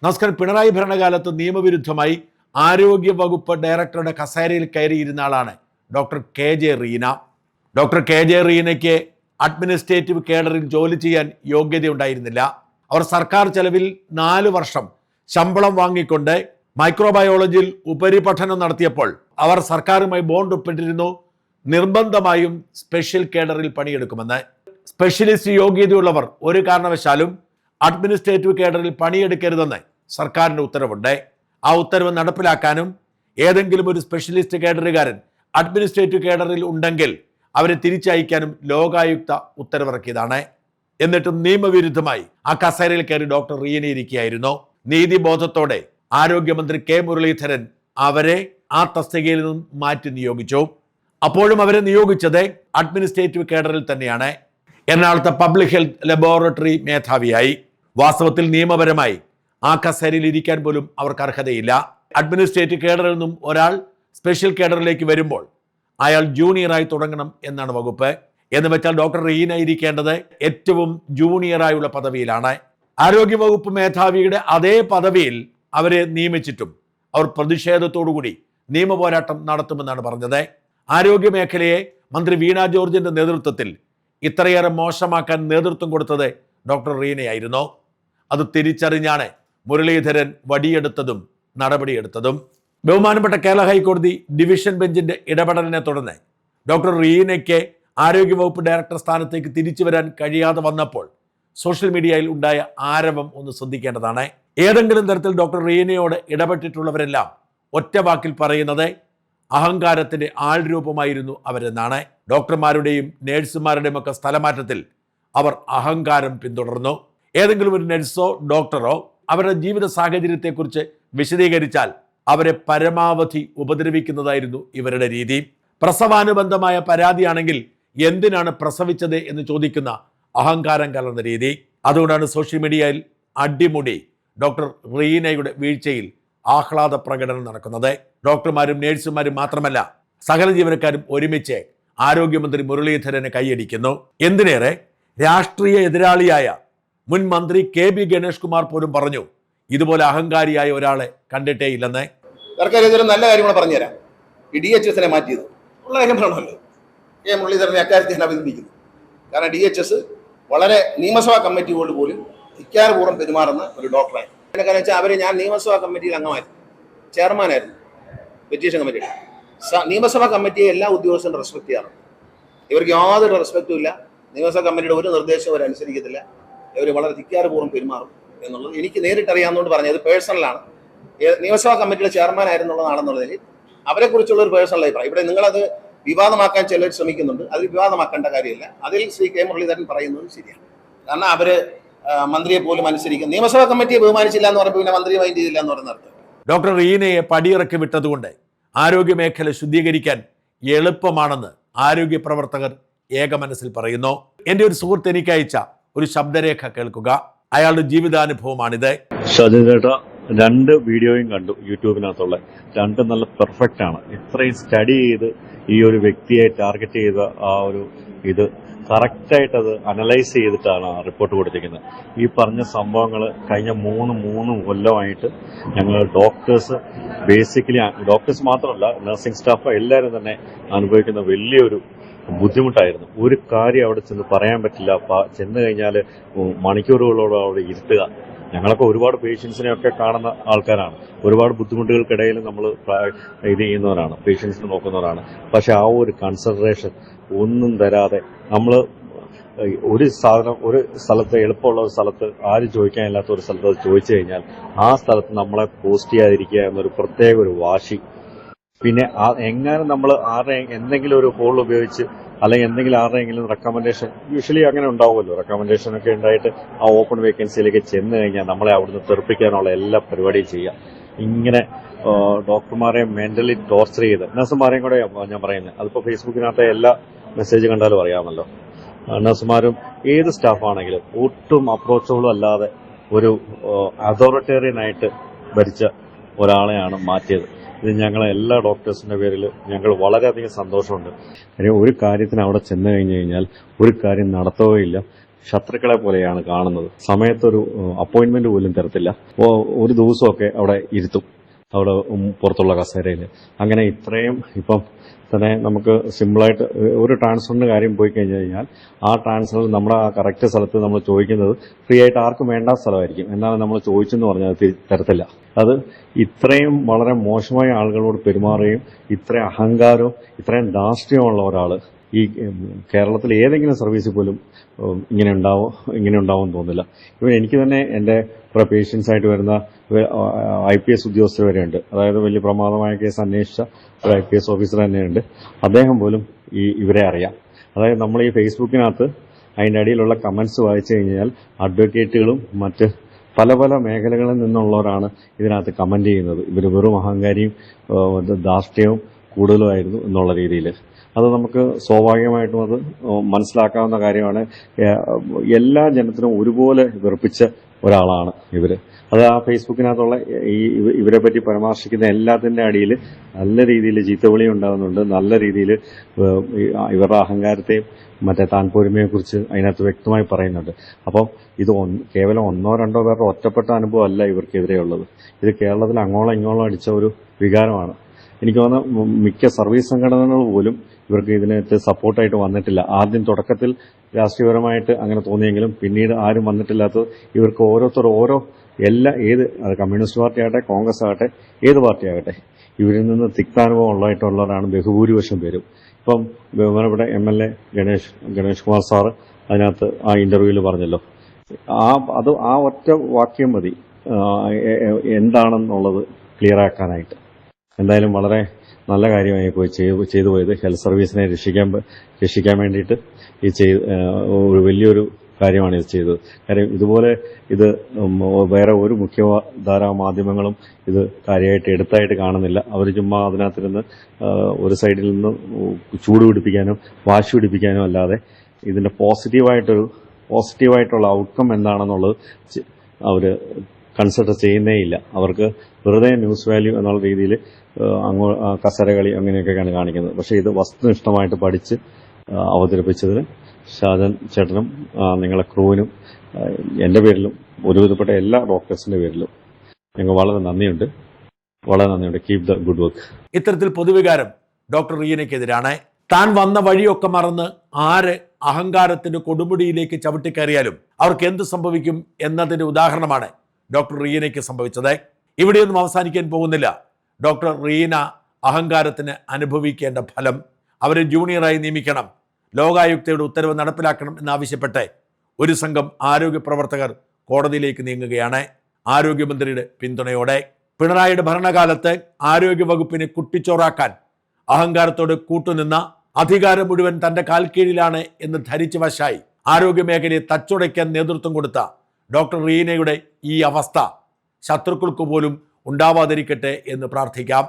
നമസ്കാരം. പിണറായി ഭരണകാലത്ത് നിയമവിരുദ്ധമായി ആരോഗ്യ വകുപ്പ് ഡയറക്ടറുടെ കസേരയിൽ കയറിയിരുന്ന ആളാണ് doctor K J Reena. Doctor K J റീനയ്ക്ക് അഡ്മിനിസ്ട്രേറ്റീവ് കേഡറിൽ ജോലി ചെയ്യാൻ യോഗ്യതയുണ്ടായിരുന്നില്ല. അവർ സർക്കാർ ചെലവിൽ 4 വർഷം ശമ്പളം വാങ്ങിക്കൊണ്ട് മൈക്രോബയോളജിയിൽ ഉപരിപഠനം നടത്തിയപ്പോൾ അവർ സർക്കാരുമായി ബോണ്ട് ഒപ്പിട്ടിരുന്നു, നിർബന്ധമായും സ്പെഷ്യൽ കേഡറിൽ പണിയെടുക്കുമെന്ന്. സ്പെഷ്യലിസ്റ്റ് യോഗ്യതയുള്ളവർ ഒരു കാരണവശാലും അഡ്മിനിസ്ട്രേറ്റീവ് കേഡറിൽ പണിയെടുക്കരുതെന്ന് സർക്കാരിൻ്റെ ഉത്തരവുണ്ട്. ആ ഉത്തരവ് നടപ്പിലാക്കാനും ഏതെങ്കിലും ഒരു സ്പെഷ്യലിസ്റ്റ് കേഡറുകാരൻ അഡ്മിനിസ്ട്രേറ്റീവ് കേഡറിൽ ഉണ്ടെങ്കിൽ അവരെ തിരിച്ചയക്കാനും ലോകായുക്ത ഉത്തരവിറക്കിയതാണ്. എന്നിട്ടും നിയമവിരുദ്ധമായി ആ കസേരയിൽ കയറി ഡോക്ടർ റീന ഇരിക്കുകയായിരുന്നു. നീതിബോധത്തോടെ ആരോഗ്യമന്ത്രി കെ മുരളീധരൻ അവരെ ആ തസ്തികയിൽ നിന്നും മാറ്റി നിയോഗിച്ചു. അപ്പോഴും അവരെ നിയോഗിച്ചത് അഡ്മിനിസ്ട്രേറ്റീവ് കേഡറിൽ തന്നെയാണ്. എറണാകുളത്തെ പബ്ലിക് ഹെൽത്ത് ലബോറട്ടറി മേധാവിയായി. വാസ്തവത്തിൽ നിയമപരമായി ആ കസേരയിൽ ഇരിക്കാൻ പോലും അവർക്ക് അർഹതയില്ല. അഡ്മിനിസ്ട്രേറ്റീവ് കേഡറിൽ നിന്നും ഒരാൾ സ്പെഷ്യൽ കേഡറിലേക്ക് വരുമ്പോൾ അയാൾ ജൂനിയറായി തുടങ്ങണം എന്നാണ് വകുപ്പ്. എന്ന് വെച്ചാൽ ഡോക്ടർ റീന ഇരിക്കേണ്ടത് ഏറ്റവും ജൂനിയറായുള്ള പദവിയിലാണ്. ആരോഗ്യവകുപ്പ് മേധാവിയുടെ അതേ പദവിയിൽ അവരെ നിയമിച്ചിട്ടും അവർ പ്രതിഷേധത്തോടുകൂടി നിയമപോരാട്ടം നടത്തുമെന്നാണ് പറഞ്ഞത്. ആരോഗ്യ മേഖലയെ മന്ത്രി വീണ ജോർജിന്റെ നേതൃത്വത്തിൽ ഇത്രയേറെ മോശമാക്കാൻ നേതൃത്വം കൊടുത്തത് ഡോക്ടർ റീനയായിരുന്നു. അത് തിരിച്ചറിഞ്ഞാണ് മുരളീധരൻ വടിയെടുത്തതും നടപടിയെടുത്തതും. ബഹുമാനപ്പെട്ട കേരള ഹൈക്കോടതി ഡിവിഷൻ ബെഞ്ചിന്റെ ഇടപെടലിനെ തുടർന്ന് ഡോക്ടർ റീനയ്ക്ക് ആരോഗ്യവകുപ്പ് ഡയറക്ടർ സ്ഥാനത്തേക്ക് തിരിച്ചു വരാൻ കഴിയാതെ വന്നപ്പോൾ സോഷ്യൽ മീഡിയയിൽ ഉണ്ടായ ആരവം ഒന്ന് ശ്രദ്ധിക്കേണ്ടതാണ്. ഏതെങ്കിലും തരത്തിൽ ഡോക്ടർ റീനയോട് ഇടപെട്ടിട്ടുള്ളവരെല്ലാം ഒറ്റ വാക്കിൽ പറയുന്നത് അഹങ്കാരത്തിന്റെ ആൾരൂപമായിരുന്നു അവരെന്നാണ്. ഡോക്ടർമാരുടെയും നേഴ്സുമാരുടെയും ഒക്കെ സ്ഥലമാറ്റത്തിൽ അവർ അഹങ്കാരം പിന്തുടർന്നു. ഏതെങ്കിലും ഒരു നഴ്സോ ഡോക്ടറോ അവരുടെ ജീവിത സാഹചര്യത്തെക്കുറിച്ച് വിശദീകരിച്ചാൽ അവരെ പരമാവധി ഉപദ്രവിക്കുന്നതായിരുന്നു ഇവരുടെ രീതി. പ്രസവാനുബന്ധമായ പരാതിയാണെങ്കിൽ എന്തിനാണ് പ്രസവിച്ചത് എന്ന് ചോദിക്കുന്ന അഹങ്കാരം കലർന്ന രീതി. അതുകൊണ്ടാണ് സോഷ്യൽ മീഡിയയിൽ അടിമുടി ഡോക്ടർ റീനയുടെ വീഴ്ചയിൽ ആഹ്ലാദ പ്രകടനം നടക്കുന്നത്. ഡോക്ടർമാരും നേഴ്സുമാരും മാത്രമല്ല, സകല ജീവനക്കാരും ഒരുമിച്ച് ആരോഗ്യമന്ത്രി മുരളീധരനെ കൈയടിക്കുന്നു. എന്തിനേറെ രാഷ്ട്രീയ എതിരാളിയായ മുൻ മന്ത്രി കെ ബി ഗണേഷ് കുമാർ പോലും പറഞ്ഞു ഇതുപോലെ അഹങ്കാരിയായ ഒരാളെ കണ്ടിട്ടേ ഇല്ലെന്ന്. സർക്കാർ ഇതൊരു നല്ല കാര്യങ്ങൾ പറഞ്ഞുതരാം. ഈ DHS മാറ്റിയത് ഉള്ള കാര്യം പറയണമല്ലോ. കെ മുരളീധരനെ അക്കാര്യത്തിൽ ഞാൻ അഭിനന്ദിക്കുന്നു. കാരണം DHS വളരെ നിയമസഭാ കമ്മിറ്റിയോട് പോലും ധിക്കാരപൂർവ്വം പെരുമാറുന്ന ഒരു ഡോക്ടറായി. കാരണം വെച്ചാൽ അവരെ ഞാൻ നിയമസഭാ കമ്മിറ്റിയിൽ അംഗമായിരുന്നു, ചെയർമാനായിരുന്നു പെറ്റീഷൻ കമ്മിറ്റിയുടെ. നിയമസഭാ കമ്മിറ്റിയെ എല്ലാ ഉദ്യോഗസ്ഥരും റെസ്പെക്ട് ചെയ്യാറുണ്ട്. ഇവർക്ക് യാതൊരു റെസ്പെക്റ്റും ഇല്ല. നിയമസഭാ കമ്മിറ്റിയുടെ ഒരു നിർദ്ദേശവും അവർ അനുസരിക്കത്തില്ല. ഇവർ വളരെ ധിക്കാരപൂർവ്വം പെരുമാറും എന്നുള്ളത് എനിക്ക് നേരിട്ട് അറിയാവുന്നതുകൊണ്ട് പറഞ്ഞത്. ഇത് പേഴ്സണലാണ്. നിയമസഭാ കമ്മിറ്റിയുടെ ചെയർമാൻ ആയിരുന്നുള്ളതാണെന്നുള്ളതിൽ അവരെക്കുറിച്ചുള്ള ഒരു പേഴ്സണൽ അഭിപ്രായം. ഇവിടെ നിങ്ങളത് വിവാദമാക്കാൻ ചിലർ ശ്രമിക്കുന്നുണ്ട്. അതിൽ വിവാദമാക്കേണ്ട കാര്യമില്ല. അതിൽ ശ്രീ കെ മുരളീധരൻ പറയുന്നത് ശരിയാണ്. കാരണം അവര് മന്ത്രിയെ പോലും അനുസരിക്കും. നിയമസഭാ കമ്മിറ്റിയെ ബഹുമാനിച്ചില്ല എന്ന് പറയുമ്പോൾ പിന്നെ മന്ത്രിയെ മൈൻഡ് ചെയ്തില്ല എന്ന് പറയുന്ന അർത്ഥം. ഡോക്ടർ റീനയെ പടിയിറക്കി വിട്ടതുകൊണ്ട് ആരോഗ്യ മേഖല ശുദ്ധീകരിക്കാൻ എളുപ്പമാണെന്ന് ആരോഗ്യ പ്രവർത്തകർ ഏകമനസ്സിൽ പറയുന്നു. എൻ്റെ ഒരു സുഹൃത്ത് എനിക്ക് അയച്ച ഒരു ശബ്ദരേഖ കേൾക്കുക. അയാളുടെ ജീവിതാനുഭവമാണിത്. ചേട്ടാ, 2 വീഡിയോയും കണ്ടു യൂട്യൂബിനകത്തുള്ള. 2 നല്ല പെർഫെക്റ്റ് ആണ്. ഇത്രയും സ്റ്റഡി ചെയ്ത് ഈ ഒരു വ്യക്തിയെ ടാർഗറ്റ് ചെയ്ത ആ ഒരു ഇത് കറക്റ്റായിട്ട് അത് അനലൈസ് ചെയ്തിട്ടാണ് റിപ്പോർട്ട് കൊടുത്തിരിക്കുന്നത്. ഈ പറഞ്ഞ സംഭവങ്ങൾ കഴിഞ്ഞ 3 കൊല്ലമായിട്ട് ഞങ്ങൾ ബേസിക്കലി ഡോക്ടേഴ്സ് മാത്രമല്ല, നഴ്സിംഗ് സ്റ്റാഫ് എല്ലാവരും തന്നെ അനുഭവിക്കുന്ന വലിയൊരു ബുദ്ധിമുട്ടായിരുന്നു. ഒരു കാര്യം അവിടെ ചെന്ന് പറയാൻ പറ്റില്ല. ചെന്ന് കഴിഞ്ഞാൽ മണിക്കൂറുകളോളം അവിടെ ഇരുത്തുക. ഞങ്ങളൊക്കെ ഒരുപാട് പേഷ്യൻസിനെയൊക്കെ കാണുന്ന ആൾക്കാരാണ്. ഒരുപാട് ബുദ്ധിമുട്ടുകൾക്കിടയിൽ നമ്മൾ ഇത് ചെയ്യുന്നവരാണ്, പേഷ്യൻസിനെ നോക്കുന്നവരാണ്. പക്ഷെ ആ ഒരു കൺസിഡറേഷൻ ഒന്നും തരാതെ നമ്മൾ ഒരു സാധനം ഒരു സ്ഥലത്ത്, എളുപ്പമുള്ള ഒരു സ്ഥലത്ത്, ആരും ചോദിക്കാനില്ലാത്ത ഒരു സ്ഥലത്ത് അത് ചോദിച്ചു കഴിഞ്ഞാൽ ആ സ്ഥലത്ത് നമ്മളെ പോസ്റ്റ് ചെയ്യാതിരിക്കുക എന്നൊരു പ്രത്യേക ഒരു വാശി. പിന്നെ എങ്ങനെ നമ്മൾ എന്തെങ്കിലും ഒരു ഹോൾ ഉപയോഗിച്ച് അല്ലെങ്കിൽ എന്തെങ്കിലും ആരുടെയെങ്കിലും റെക്കമെൻഡേഷൻ, യൂഷ്വലി അങ്ങനെ ഉണ്ടാവുമല്ലോ, റെക്കമെൻഡേഷൻ ഒക്കെ ഉണ്ടായിട്ട് ആ ഓപ്പൺ വേക്കൻസിയിലേക്ക് ചെന്ന് കഴിഞ്ഞാൽ നമ്മളെ അവിടുന്ന് തെറിപ്പിക്കാനുള്ള എല്ലാ പരിപാടിയും ചെയ്യാം. ഇങ്ങനെ ഡോക്ടർമാരെ മെന്റലി ടോർച്ചർ ചെയ്ത്, നഴ്സുമാരെയും കൂടെ ഞാൻ പറയുന്നത്. അതിപ്പോൾ ഫേസ്ബുക്കിനകത്തെ എല്ലാ മെസ്സേജ് കണ്ടാലും അറിയാമല്ലോ. നഴ്സുമാരും ഏത് സ്റ്റാഫാണെങ്കിലും ഒട്ടും അപ്രോച്ചബിളും അല്ലാതെ ഒരു അതോറിറ്റേറിയനായിട്ട് ഭരിച്ച ഒരാളെയാണ് മാറ്റിയത്. ഇത് ഞങ്ങളെ എല്ലാ ഡോക്ടേഴ്സിന്റെ പേരിൽ ഞങ്ങൾ വളരെയധികം സന്തോഷമുണ്ട്. ഒരു കാര്യത്തിന് അവിടെ ചെന്ന് കഴിഞ്ഞു കഴിഞ്ഞാൽ ഒരു കാര്യം നടത്തുകയില്ല. ശത്രുക്കളെ പോലെയാണ് കാണുന്നത്. സമയത്തൊരു അപ്പോയിന്റ്മെന്റ് പോലും തരത്തില്ല. ഒരു ദിവസമൊക്കെ അവിടെ ഇരുത്തും, അവിടെ പുറത്തുള്ള കസേരയിൽ. അങ്ങനെ ഇത്രയും ഇപ്പം തന്നെ നമുക്ക് സിമ്പിളായിട്ട് ഒരു ട്രാൻസ്ഫറിന്റെ കാര്യം പോയി കഴിഞ്ഞു കഴിഞ്ഞാൽ ആ ട്രാൻസ്ഫർ നമ്മുടെ ആ കറക്റ്റ് സ്ഥലത്ത് നമ്മൾ ചോദിക്കുന്നത് ഫ്രീ ആയിട്ട് ആർക്കും വേണ്ട സ്ഥലമായിരിക്കും. എന്നാലും നമ്മൾ ചോദിച്ചെന്ന് പറഞ്ഞാൽ അത് തരത്തില്ല. അത് ഇത്രയും വളരെ മോശമായ ആളുകളോട് പെരുമാറുകയും ഇത്രയും അഹങ്കാരവും ഇത്രയും ധാർഷ്ട്യമുള്ള ഒരാൾ ഈ കേരളത്തിൽ ഏതെങ്കിലും സർവീസിൽ പോലും ഇങ്ങനെ ഉണ്ടാവും തോന്നില്ല. ഇവൻ എനിക്ക് തന്നെ എൻ്റെ കുറെ പേഷ്യൻസ് ആയിട്ട് വരുന്ന IPS ഉദ്യോഗസ്ഥർ വരെയുണ്ട്. അതായത് വലിയ പ്രമാദമായ കേസ് അന്വേഷിച്ച ഒരു IPS ഓഫീസർ തന്നെയുണ്ട്. അദ്ദേഹം പോലും ഇവരെ അറിയാം. അതായത് നമ്മൾ ഈ ഫേസ്ബുക്കിനകത്ത് അതിൻ്റെ അടിയിലുള്ള കമന്റ്സ് വായിച്ചു കഴിഞ്ഞാൽ അഡ്വക്കേറ്റുകളും മറ്റ് പല പല മേഖലകളിൽ നിന്നുള്ളവരാണ് ഇതിനകത്ത് കമന്റ് ചെയ്യുന്നത്. ഇവർ വെറും അഹങ്കാരിയും ധാർഷ്ട്യവും കൂടുതലുമായിരുന്നു എന്നുള്ള രീതിയിൽ. അത് നമുക്ക് സ്വാഭാവികമായിട്ടും അത് മനസ്സിലാക്കാവുന്ന കാര്യമാണ്. എല്ലാ ജനത്തിനും ഒരുപോലെ വെറുപ്പിച്ച ഒരാളാണ് ഇവര്. അത് ആ ഫേസ്ബുക്കിനകത്തുള്ള ഇവരെ പറ്റി പരാമർശിക്കുന്ന എല്ലാത്തിൻ്റെ അടിയിൽ നല്ല രീതിയിൽ ചീത്തവിളി ഉണ്ടാകുന്നുണ്ട്. നല്ല രീതിയിൽ ഇവരുടെ അഹങ്കാരത്തെയും മറ്റേ താൻപോരിമയെക്കുറിച്ച് അതിനകത്ത് വ്യക്തമായി പറയുന്നുണ്ട്. അപ്പം ഇത് കേവലം 1-2 പേരുടെ ഒറ്റപ്പെട്ട അനുഭവമല്ല ഇവർക്കെതിരെയുള്ളത്. ഇത് കേരളത്തിൽ അങ്ങോളം ഇങ്ങോളം അടിച്ച ഒരു വികാരമാണ്. എനിക്ക് തോന്നുന്നു മിക്ക സർവീസ് സംഘടനകൾ പോലും ഇവർക്ക് ഇതിനകത്ത് സപ്പോർട്ടായിട്ട് വന്നിട്ടില്ല. ആദ്യം തുടക്കത്തിൽ രാഷ്ട്രീയപരമായിട്ട് അങ്ങനെ തോന്നിയെങ്കിലും പിന്നീട് ആരും വന്നിട്ടില്ലാത്തത് ഇവർക്ക് ഓരോ ഏത് കമ്മ്യൂണിസ്റ്റ് പാർട്ടി ആകട്ടെ, കോൺഗ്രസ് ആകട്ടെ, ഏത് പാർട്ടി ആകട്ടെ, ഇവരിൽ നിന്ന് തിക്താനുഭവം ഉള്ളതായിട്ടുള്ളവരാണ് ബഹുഭൂരിപക്ഷം പേരും. ഇപ്പം ബഹുമാനപ്പെട്ട MLA ഗണേഷ് കുമാർ സാറ് അതിനകത്ത് ആ ഇന്റർവ്യൂവിൽ പറഞ്ഞല്ലോ, ആ ഒറ്റ വാക്യം മതി എന്താണെന്നുള്ളത് ക്ലിയർ ആക്കാനായിട്ട്. എന്തായാലും വളരെ നല്ല കാര്യമായി ചെയ്തു പോയത്. ഹെൽത്ത് സർവീസിനെ രക്ഷിക്കാൻ വേണ്ടിയിട്ട് ഒരു വലിയൊരു കാര്യമാണ് ഇത് ചെയ്തത്. കാര്യം ഇതുപോലെ ഇത് വേറെ ഒരു മുഖ്യധാരാ മാധ്യമങ്ങളും ഇത് കാര്യമായിട്ട് എടുത്തായിട്ട് കാണുന്നില്ല. അവർ ചുമ്മാ അതിനകത്തിരുന്ന് ഒരു സൈഡിൽ നിന്ന് ചൂട് പിടിപ്പിക്കാനോ വാശി പിടിപ്പിക്കാനോ അല്ലാതെ ഇതിന്റെ പോസിറ്റീവായിട്ടുള്ള ഔട്ട്കം എന്താണെന്നുള്ളത് അവർ കൺസിഡർ ചെയ്യുന്നേയില്ല. അവർക്ക് വെറുതെ ന്യൂസ് വാല്യൂ എന്നുള്ള രീതിയിൽ കസരകളി അങ്ങനെയൊക്കെയാണ് കാണിക്കുന്നത്. പക്ഷേ ഇത് വസ്തുനിഷ്ഠമായിട്ട് പഠിച്ച് അവതരിപ്പിച്ചതിന് ഷാജൻ ചേട്ടനും നിങ്ങളെ ക്രൂവിനും എൻ്റെ പേരിലും ഒരുവിധപ്പെട്ട എല്ലാ ഡോക്ടേഴ്സിന്റെ പേരിലും ഞങ്ങൾ വളരെ നന്ദിയുണ്ട്. Keep the good work. ഇത്തരത്തിൽ പൊതുവികാരം ഡോക്ടർ റീനയ്ക്കെതിരാണ്. താൻ വന്ന വഴിയൊക്കെ മറന്ന് ആര് അഹങ്കാരത്തിന്റെ കൊടുമുടിയിലേക്ക് ചവിട്ടിക്കയറിയാലും അവർക്ക് എന്ത് സംഭവിക്കും എന്നതിന്റെ ഉദാഹരണമാണ് ഡോക്ടർ റീനയ്ക്ക് സംഭവിച്ചത്. ഇവിടെയൊന്നും അവസാനിക്കാൻ പോകുന്നില്ല. ഡോക്ടർ റീന അഹങ്കാരത്തിന് അനുഭവിക്കേണ്ട ഫലം. അവരെ ജൂനിയറായി നിയമിക്കണം, ലോകായുക്തയുടെ ഉത്തരവ് നടപ്പിലാക്കണം എന്നാവശ്യപ്പെട്ട് ഒരു സംഘം ആരോഗ്യ പ്രവർത്തകർ കോടതിയിലേക്ക് നീങ്ങുകയാണ്. ആരോഗ്യമന്ത്രിയുടെ പിന്തുണയോടെ. പിണറായിയുടെ ഭരണകാലത്ത് ആരോഗ്യവകുപ്പിനെ കുട്ടിച്ചോറാക്കാൻ അഹങ്കാരത്തോട് കൂട്ടുനിന്ന അധികാരം മുഴുവൻ തന്റെ കാൽക്കീഴിലാണ് എന്ന് ധരിച്ച വശായി ആരോഗ്യമേഖലയെ തച്ചുടയ്ക്കാൻ നേതൃത്വം കൊടുത്ത ഡോക്ടർ റീനയുടെ ഈ അവസ്ഥ ശത്രുക്കൾക്ക് പോലും ഉണ്ടാവാതിരിക്കട്ടെ എന്ന് പ്രാർത്ഥിക്കാം.